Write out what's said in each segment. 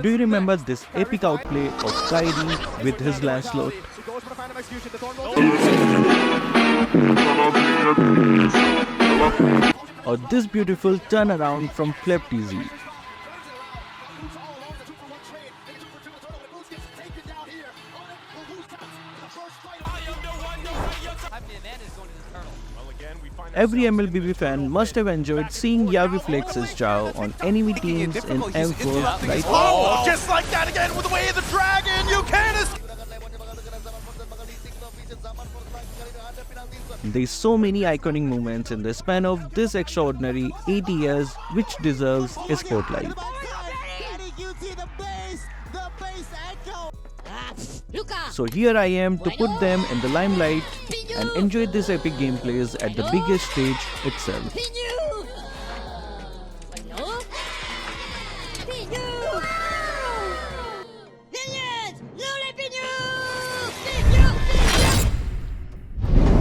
Do you remember this epic outplay of Kyrie with his Lancelot? Or this beautiful turnaround from Flep-TZ? Every MLBB fan must have enjoyed seeing Yavi flex his Jao on enemy teams in M4, right? Oh, just like that again with the way of the dragon, you can't escape. There's so many iconic moments in the span of this extraordinary 8 years which deserves a spotlight. So here I am to put them in the limelight and enjoy this epic gameplays at the biggest stage itself.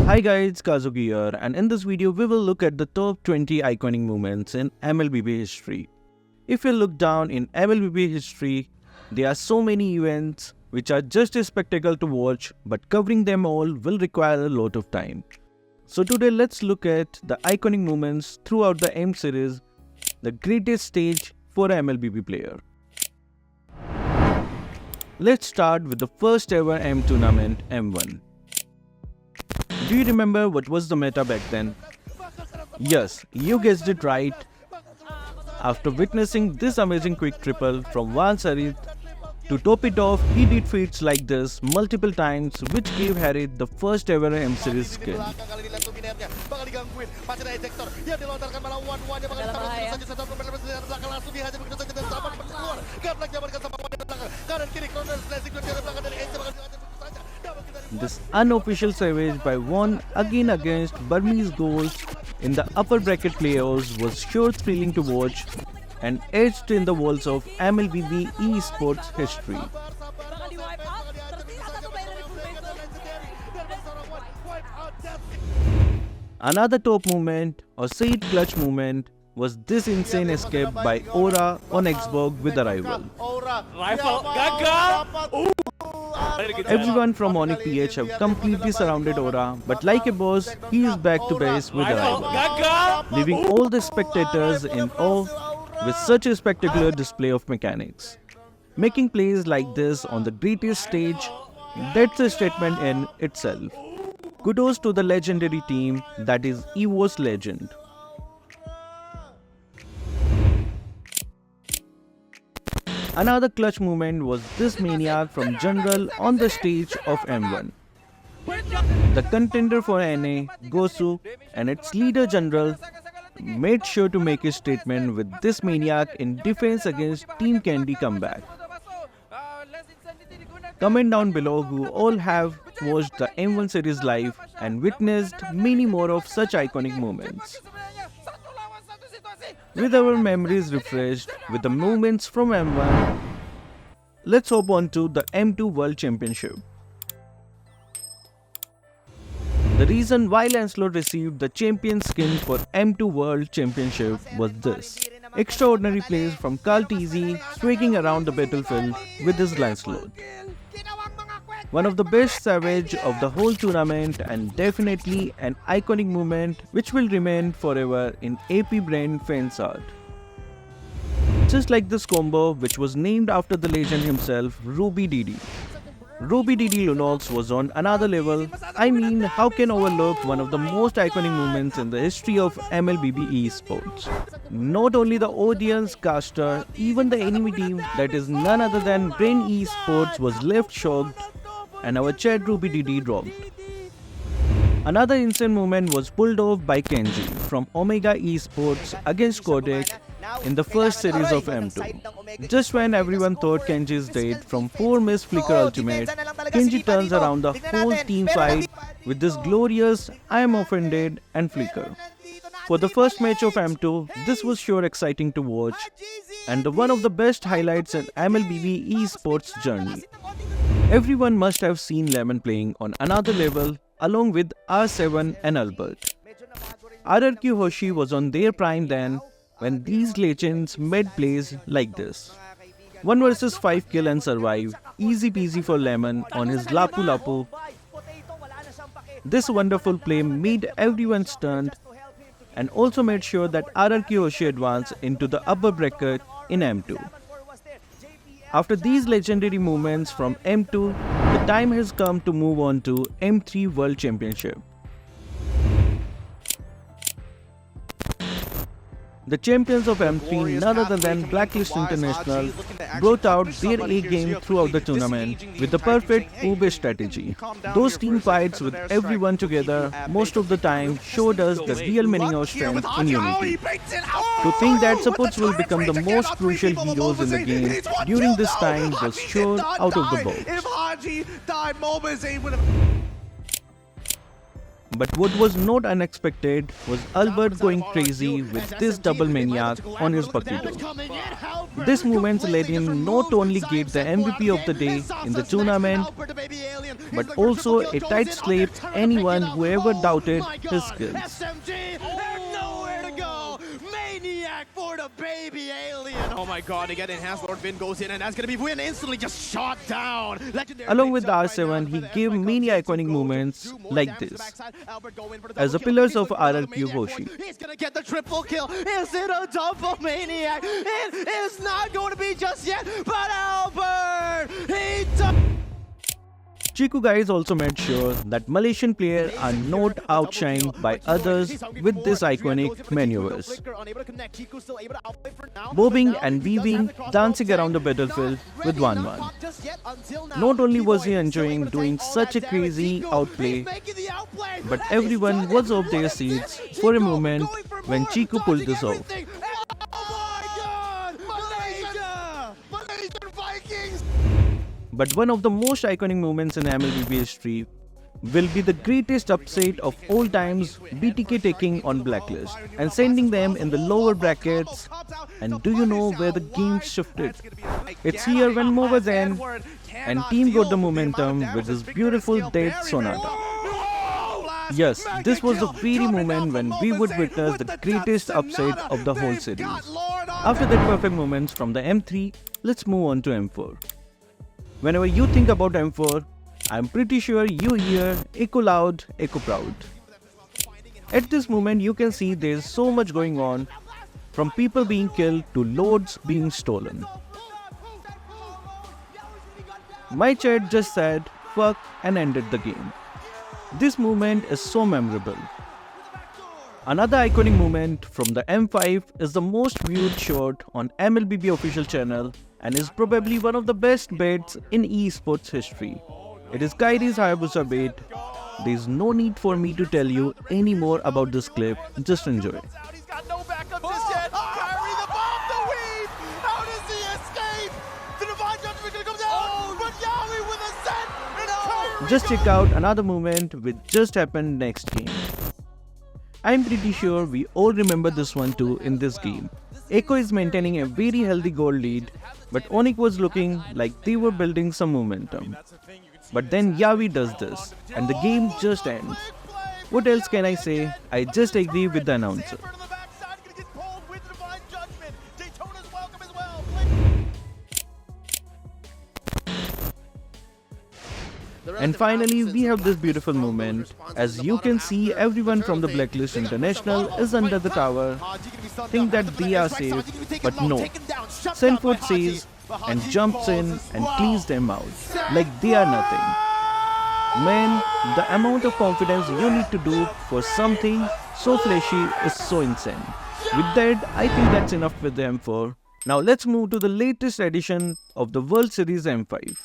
Hi guys, Kazuki here, and in this video we will look at the top 20 iconic moments in MLBB history. If you look down in MLBB history, there are so many events which are just a spectacle to watch, but covering them all will require a lot of time. So today let's look at the iconic moments throughout the M-Series, the greatest stage for an MLBB player. Let's start with the first ever M tournament, M1. Do you remember what was the meta back then? Yes, you guessed it right. After witnessing this amazing quick triple from Van Sarith, to top it off, he did feats like this multiple times, which gave Harith the first ever M-Series skin. This unofficial savage by won again against Burmese goals in the upper bracket playoffs was sure thrilling to watch and etched in the walls of MLBB esports history. Another top moment, or say it clutch moment, was this insane escape by Aura on Xbox with a rival. Everyone from Onyx PH have completely surrounded Aura, but like a boss, he is back to base with a rival, leaving all the spectators in awe with such a spectacular display of mechanics. Making plays like this on the greatest stage, that's a statement in itself. Kudos to the legendary team that is EVO's Legend. Another clutch moment was this maniac from General on the stage of M1. The contender for NA, Gosu, and its leader General made sure to make a statement with this maniac in defense against Team Candy comeback. Comment down below who all have watched the M1 series live and witnessed many more of such iconic moments. With our memories refreshed with the moments from M1, let's hop on to the M2 World Championship. The reason why Lancelot received the champion skin for M2 World Championship was this: extraordinary plays from TZ swagging around the battlefield with his Lancelot. One of the best savage of the whole tournament and definitely an iconic moment which will remain forever in AP Brain fans' heart. Just like this combo which was named after the legend himself, Ruby DD. Ruby DD Lunox was on another level. I mean, how can overlook one of the most iconic moments in the history of MLBB esports? Not only the audience, caster, even the enemy team, that is none other than Brain Esports, was left shocked and our chat Ruby DD dropped. Another insane moment was pulled off by Kenji from Omega Esports against Kodak in the first series of M2. Just when everyone thought Kenji is dead from 4 missed Flicker ultimate, Kenji turns around the whole team fight with this glorious I am offended and Flicker. For the first match of M2, this was sure exciting to watch and one of the best highlights in MLBB esports journey. Everyone must have seen Lemon playing on another level along with R7 and Albert. RRQ Hoshi was on their prime then when these legends made plays like this. 1 versus 5 kill and survive. Easy peasy for Lemon on his Lapu Lapu. This wonderful play made everyone stunned and also made sure that RRQ Hoshi advanced into the upper bracket in M2. After these legendary moments from M2, the time has come to move on to M3 World Championship. The champions of M3, none other than Blacklist International, brought out their A-game throughout the tournament with the perfect Ube strategy. Those team fights with everyone together most of the time showed us the real meaning of strength in unity. To think that supports will become the most crucial heroes in the game during this time was sure out of the box. But what was not unexpected was Albert going crazy with this double maniac on his Paquito. This moment let him not only get the MVP of the day in the tournament, but also a tight slap anyone who ever doubted his skills. For the baby alien. Oh my god, again enhanced Lord Vin goes in and that's gonna be win instantly just shot down. Legendary Along with the R7, he gave many iconic moments like this as the pillars of RRQ Hoshi. He's gonna get the triple kill. Is it a double maniac? It is not going to be just yet, but Albert, he Chiku guys also made sure that Malaysian players are not outshined by others with these iconic maneuvers. Bobbing and weaving, dancing around the battlefield with 1-1. Not only was he enjoying doing such a crazy outplay, but everyone was off their seats for a moment when Chiku pulled this off. But one of the most iconic moments in MLBB history will be the greatest upset of all times, BTK taking on Blacklist and sending them in the lower brackets. And do you know where the game shifted? It's here when Mova's end and team got the momentum with his beautiful Death Sonata. Yes, this was the very moment when we would witness the greatest upset of the whole series. After that perfect moments from the M3, let's move on to M4. Whenever you think about M4, I'm pretty sure you hear Echo Loud, Echo Proud. At this moment, you can see there's so much going on, from people being killed to loads being stolen. My chat just said fuck and ended the game. This moment is so memorable. Another iconic moment from the M5 is the most viewed shot on MLBB official channel and is probably one of the best bets in esports history. It is Kyrie's Hayabusa bait. There is no need for me to tell you any more about this clip, just enjoy. Just check out another moment which just happened next game. I'm pretty sure we all remember this one too in this game. Echo is maintaining a very healthy goal lead, but Onyx was looking like they were building some momentum. But then Yavi does this, and the game just ends. What else can I say? I just agree with the announcer. And finally, we have this beautiful moment. As you can see, everyone from the Blacklist International is under the tower, think that they are safe, but no. Senford says and jumps in and cleans them out, like they are nothing. Man, the amount of confidence you need to do for something so flashy is so insane. With that, I think that's enough with the M4. Now let's move to the latest edition of the World Series M5.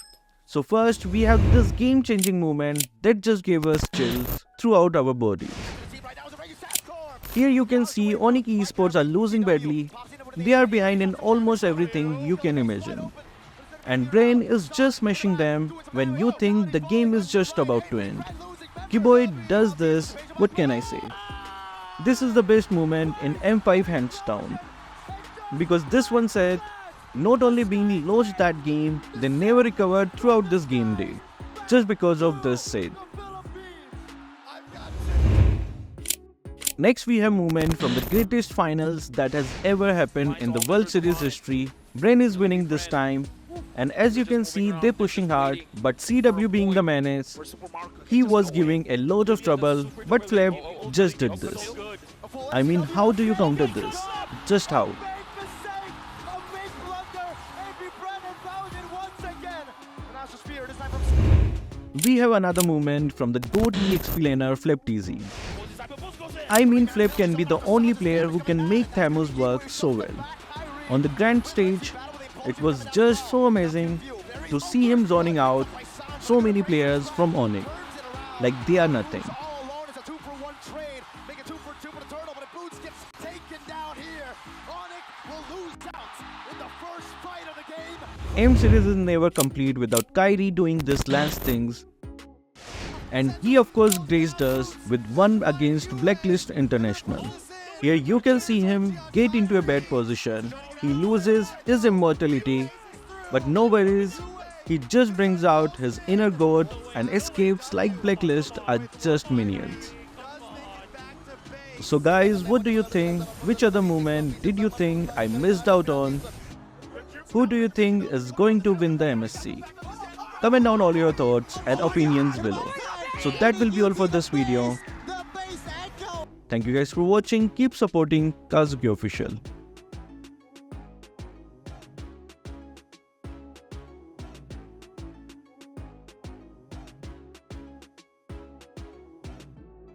So first, we have this game-changing moment that just gave us chills throughout our body. Here you can see Onyx Esports are losing badly. They are behind in almost everything you can imagine. And Brain is just smashing them when you think the game is just about to end. Kiboy does this, what can I say? This is the best moment in M5 hands down. Because this one said, not only being lost that game, they never recovered throughout this game day. Just because of this said. Next we have movement from the greatest finals that has ever happened in the World Series history Brain is winning this time, and as you can see, they're pushing hard, but CW being the menace, he was giving a lot of trouble, but Flip just did this. I mean, how do you counter this? Just how? We have another movement from the GOAT EXP laner Flip TZ. I mean, Flip can be the only player who can make Thamus work so well. On the grand stage, it was just so amazing to see him zoning out so many players from Onyx. Like they are nothing. M-Series is never complete without Kyrie doing this last things. And he of course graced us with one against Blacklist International. Here you can see him get into a bad position. He loses his immortality, but no worries, he just brings out his inner god and escapes like Blacklist are just minions. So guys, what do you think? Which other movement did you think I missed out on? Who do you think is going to win the MSC? Comment down all your thoughts and opinions below. So that will be all for this video. Thank you guys for watching. Keep supporting Kazuki Official.